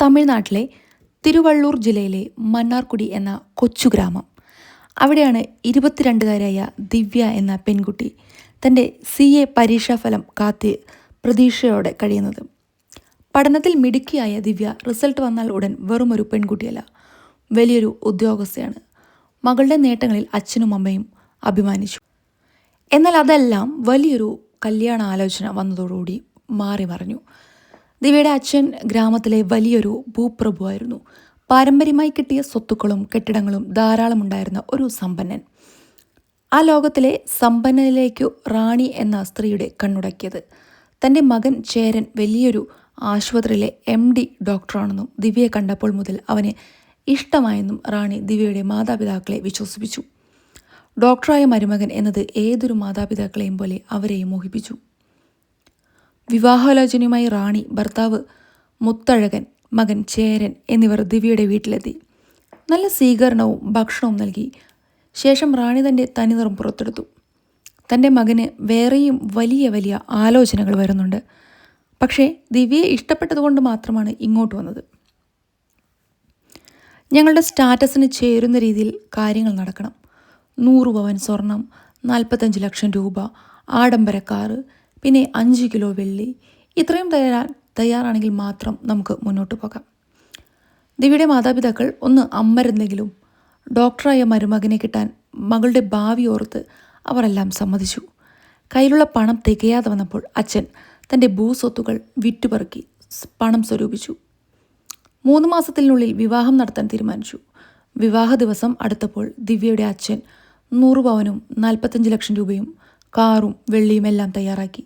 തമിഴ്നാട്ടിലെ തിരുവള്ളൂർ ജില്ലയിലെ മന്നാർക്കുടി എന്ന കൊച്ചു ഗ്രാമം. അവിടെയാണ് 22കാരിയായ ദിവ്യ എന്ന പെൺകുട്ടി തൻ്റെ CA പരീക്ഷാഫലം കാത്ത് പ്രതീക്ഷയോടെ കഴിയുന്നത്. പഠനത്തിൽ മിടുക്കിയായ ദിവ്യ റിസൾട്ട് വന്നാൽ ഉടൻ വെറുമൊരു പെൺകുട്ടിയല്ല, വലിയൊരു ഉദ്യോഗസ്ഥയാണ്. മകളുടെ നേട്ടങ്ങളിൽ അച്ഛനും അമ്മയും അഭിമാനിച്ചു. എന്നാൽ അതെല്ലാം വലിയൊരു കല്യാണ ആലോചന വന്നതോടുകൂടി മാറി മറിഞ്ഞു. ദിവ്യയുടെ അച്ഛൻ ഗ്രാമത്തിലെ വലിയൊരു ഭൂപ്രഭുവായിരുന്നു. പാരമ്പര്യമായി കിട്ടിയ സ്വത്തുക്കളും കെട്ടിടങ്ങളും ധാരാളം ഉണ്ടായിരുന്ന ഒരു സമ്പന്നൻ. ആ ലോകത്തിലെ സമ്പന്നനിലേക്കു റാണി എന്ന സ്ത്രീയുടെ കണ്ണുടക്കിയത്. തൻ്റെ മകൻ ചേരൻ വലിയൊരു ആശുപത്രിയിലെ MD ഡോക്ടറാണെന്നും ദിവ്യയെ കണ്ടപ്പോൾ മുതൽ അവന് ഇഷ്ടമായെന്നും റാണി ദിവ്യയുടെ മാതാപിതാക്കളെ വിശ്വസിപ്പിച്ചു. ഡോക്ടറായ മരുമകൻ എന്നത് ഏതൊരു മാതാപിതാക്കളെയും പോലെ അവരെയും മോഹിപ്പിച്ചു. വിവാഹാലോചനയുമായി റാണി, ഭർത്താവ് മുത്തഴകൻ, മകൻ ചേരൻ എന്നിവർ ദിവ്യയുടെ വീട്ടിലെത്തി. നല്ല സ്വീകരണവും ഭക്ഷണവും നൽകി ശേഷം റാണി തൻ്റെ തനിനിറം പുറത്തെടുത്തു. തൻ്റെ മകന് വേറെയും വലിയ വലിയ ആലോചനകൾ വരുന്നുണ്ട്. പക്ഷേ ദിവ്യയെ ഇഷ്ടപ്പെട്ടതുകൊണ്ട് മാത്രമാണ് ഇങ്ങോട്ട് വന്നത്. ഞങ്ങളുടെ സ്റ്റാറ്റസിന് ചേരുന്ന രീതിയിൽ കാര്യങ്ങൾ നടക്കണം. 100 പവൻ സ്വർണം, 45 ലക്ഷം രൂപ, ആഡംബര കാറ്, പിന്നെ 5 കിലോ വെള്ളി, ഇത്രയും തയ്യാറാണെങ്കിൽ മാത്രം നമുക്ക് മുന്നോട്ട് പോകാം. ദിവ്യയുടെ മാതാപിതാക്കൾ ഒന്ന് അമ്മരുന്നെങ്കിലും ഡോക്ടറായ മരുമകനെ കിട്ടാൻ മകളുടെ ഭാവി ഓർത്ത് അവരെല്ലാം സമ്മതിച്ചു. കയ്യിലുള്ള പണം തികയാതെ വന്നപ്പോൾ അച്ഛൻ തൻ്റെ ഭൂസ്വത്തുകൾ വിറ്റുപെറുക്കി പണം സ്വരൂപിച്ചു. 3 മാസത്തിനുള്ളിൽ വിവാഹം നടത്താൻ തീരുമാനിച്ചു. വിവാഹ ദിവസം അടുത്തപ്പോൾ ദിവ്യയുടെ അച്ഛൻ 100 പവനും 45 ലക്ഷം രൂപയും കാറും വെള്ളിയും എല്ലാം തയ്യാറാക്കി.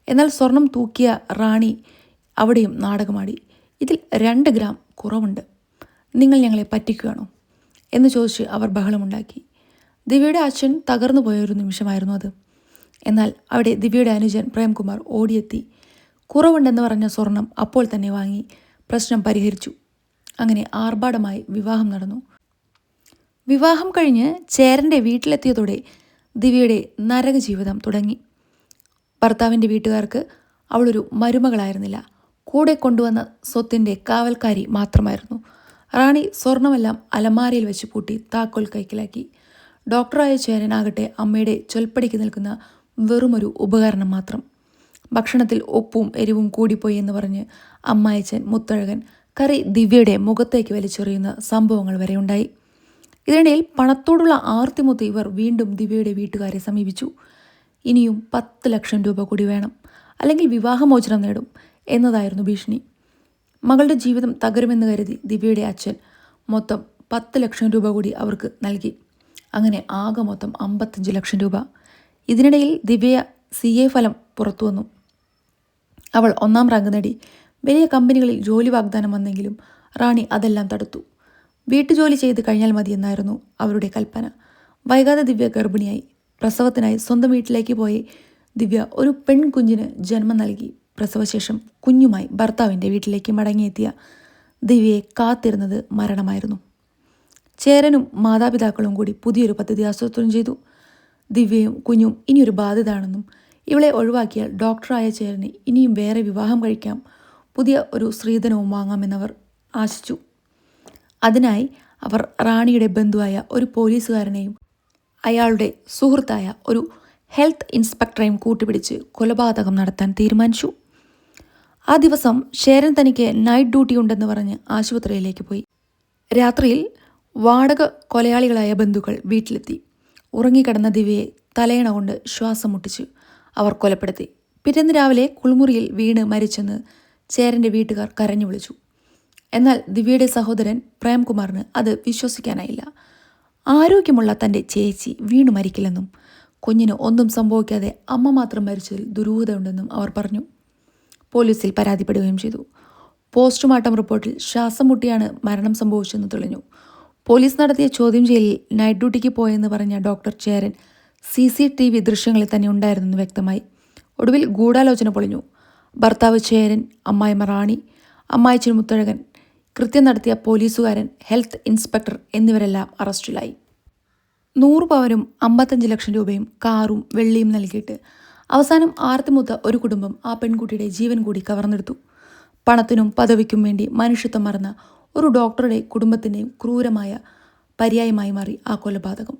എന്നാൽ സ്വർണം തൂക്കിയ റാണി അവിടെയും നാടകമാടി. ഇതിൽ 2 ഗ്രാം കുറവുണ്ട്, നിങ്ങൾ ഞങ്ങളെ പറ്റിക്കുകയാണോ എന്ന് ചോദിച്ച് അവർ ബഹളമുണ്ടാക്കി. ദിവ്യയുടെ അച്ഛൻ തകർന്നു പോയൊരു നിമിഷമായിരുന്നു അത്. എന്നാൽ അവിടെ ദിവ്യയുടെ അനുജൻ പ്രേംകുമാർ ഓടിയെത്തി കുറവുണ്ടെന്ന് പറഞ്ഞ സ്വർണം അപ്പോൾ തന്നെ വാങ്ങി പ്രശ്നം പരിഹരിച്ചു. അങ്ങനെ ആർഭാടമായി വിവാഹം നടന്നു. വിവാഹം കഴിഞ്ഞ് ചേരൻ്റെ വീട്ടിലെത്തിയതോടെ ദിവ്യയുടെ നരക ജീവിതം തുടങ്ങി. ഭർത്താവിൻ്റെ വീട്ടുകാർക്ക് അവളൊരു മരുമകളായിരുന്നില്ല, കൂടെ കൊണ്ടുവന്ന സ്വത്തിൻ്റെ കാവൽക്കാരി മാത്രമായിരുന്നു. റാണി സ്വർണമെല്ലാം അലമാരയിൽ വെച്ച് പൂട്ടി താക്കോൽ കൈക്കലാക്കി. ഡോക്ടറായ ചേരനാകട്ടെ അമ്മയുടെ ചൊൽപ്പടിക്ക് നിൽക്കുന്ന വെറുമൊരു ഉപകരണം മാത്രം. ഭക്ഷണത്തിൽ ഉപ്പും എരിവും കൂടിപ്പോയി എന്ന് പറഞ്ഞ് അമ്മായച്ചൻ മുത്തഴകൻ കറി ദിവ്യയുടെ മുഖത്തേക്ക് വലിച്ചെറിയുന്ന സംഭവങ്ങൾ വരെ ഉണ്ടായി. ഇതിനിടയിൽ പണത്തോടുള്ള ആർത്തിമുത്ത് ഇവർ വീണ്ടും ദിവ്യയുടെ വീട്ടുകാരെ സമീപിച്ചു. ഇനിയും 10 ലക്ഷം രൂപ കൂടി വേണം, അല്ലെങ്കിൽ വിവാഹമോചനം നേടും എന്നതായിരുന്നു ഭീഷണി. മകളുടെ ജീവിതം തകരുമെന്ന് കരുതി ദിവ്യയുടെ അച്ഛൻ മൊത്തം 10 ലക്ഷം രൂപ കൂടി അവർക്ക് നൽകി. അങ്ങനെ ആകെ മൊത്തം 55 ലക്ഷം രൂപ. ഇതിനിടയിൽ ദിവ്യ CA ഫലം പുറത്തു വന്നു. അവൾ 1ാം റാങ്ക് നേടി. വലിയ കമ്പനികളിൽ ജോലി വാഗ്ദാനം വന്നെങ്കിലും റാണി അതെല്ലാം തടുത്തു. വീട്ടുജോലി ചെയ്ത് കഴിഞ്ഞാൽ മതിയെന്നായിരുന്നു അവരുടെ കൽപ്പന. വൈകാതെ ദിവ്യ ഗർഭിണിയായി. പ്രസവത്തിനായി സ്വന്തം വീട്ടിലേക്ക് പോയി ദിവ്യ ഒരു പെൺകുഞ്ഞിന് ജന്മം നൽകി. പ്രസവശേഷം കുഞ്ഞുമായി ഭർത്താവിൻ്റെ വീട്ടിലേക്ക് മടങ്ങിയെത്തിയ ദിവ്യയെ കാത്തിരുന്നത് മരണമായിരുന്നു. ചേരനും മാതാപിതാക്കളും കൂടി പുതിയൊരു പദ്ധതി ആസൂത്രണം ചെയ്തു. ദിവ്യയും കുഞ്ഞും ഇനിയൊരു ബാധ്യതയാണെന്നും ഇവളെ ഒഴിവാക്കിയാൽ ഡോക്ടറായ ചേരന് ഇനിയും വേറെ വിവാഹം കഴിക്കാം, പുതിയ ഒരു സ്ത്രീധനവും വാങ്ങാമെന്നവർ ആശിച്ചു. അതിനായി അവർ റാണിയുടെ ബന്ധുവായ ഒരു പോലീസുകാരനെയും അയാളുടെ സുഹൃത്തായ ഒരു ഹെൽത്ത് ഇൻസ്പെക്ടറെയും കൂട്ടുപിടിച്ച് കൊലപാതകം നടത്താൻ തീരുമാനിച്ചു. ആ ദിവസം ചേരൻ തനിക്ക് നൈറ്റ് ഡ്യൂട്ടി ഉണ്ടെന്ന് പറഞ്ഞ് ആശുപത്രിയിലേക്ക് പോയി. രാത്രിയിൽ വാടക കൊലയാളികളായ ബന്ധുക്കൾ വീട്ടിലെത്തി. ഉറങ്ങിക്കിടന്ന ദിവ്യയെ തലയണ കൊണ്ട് ശ്വാസം മുട്ടിച്ച് അവർ കൊലപ്പെടുത്തി. പിറ്റേന്ന് രാവിലെ കുളിമുറിയിൽ വീണ് മരിച്ചെന്ന് ചേരൻ്റെ വീട്ടുകാർ കരഞ്ഞു വിളിച്ചു. എന്നാൽ ദിവ്യയുടെ സഹോദരൻ പ്രേംകുമാറിന് അത് വിശ്വസിക്കാനായില്ല. ആരോഗ്യമുള്ള തൻ്റെ ചേച്ചി വീണു മരിക്കില്ലെന്നും കുഞ്ഞിന് ഒന്നും സംഭവിക്കാതെ അമ്മ മാത്രം മരിച്ചതിൽ ദുരൂഹതയുണ്ടെന്നും അവർ പറഞ്ഞു. പോലീസിൽ പരാതിപ്പെടുകയും ചെയ്തു. പോസ്റ്റ്മോർട്ടം റിപ്പോർട്ടിൽ ശ്വാസം മുട്ടിയാണ് മരണം സംഭവിച്ചെന്ന് തെളിഞ്ഞു. പോലീസ് നടത്തിയ ചോദ്യം ചെയ്യലിൽ നൈറ്റ് ഡ്യൂട്ടിക്ക് പോയെന്ന് പറഞ്ഞ ഡോക്ടർ ചേരൻ CCTV ദൃശ്യങ്ങളിൽ തന്നെ ഉണ്ടായിരുന്നെന്ന് വ്യക്തമായി. ഒടുവിൽ ഗൂഢാലോചന പൊളിഞ്ഞു. ഭർത്താവ് ചേരൻ, അമ്മായിമ്മ റാണി, അമ്മായിച്ചൻ മുത്തഴകൻ, കൃത്യം നടത്തിയ പോലീസുകാരൻ, ഹെൽത്ത് ഇൻസ്പെക്ടർ എന്നിവരെല്ലാം അറസ്റ്റിലായി. 100 പവനും 55 ലക്ഷം രൂപയും കാറും വെള്ളിയും നൽകിയിട്ട് അവസാനം ആർത്തിമുത്ത ഒരു കുടുംബം ആ പെൺകുട്ടിയുടെ ജീവൻ കൂടി കവർന്നെടുത്തു. പണത്തിനും പദവിക്കും വേണ്ടി മനുഷ്യത്വം മറന്ന ഒരു ഡോക്ടറുടെ കുടുംബത്തിൻ്റെയും ക്രൂരമായ പര്യായമായി മാറി ആ കൊലപാതകം.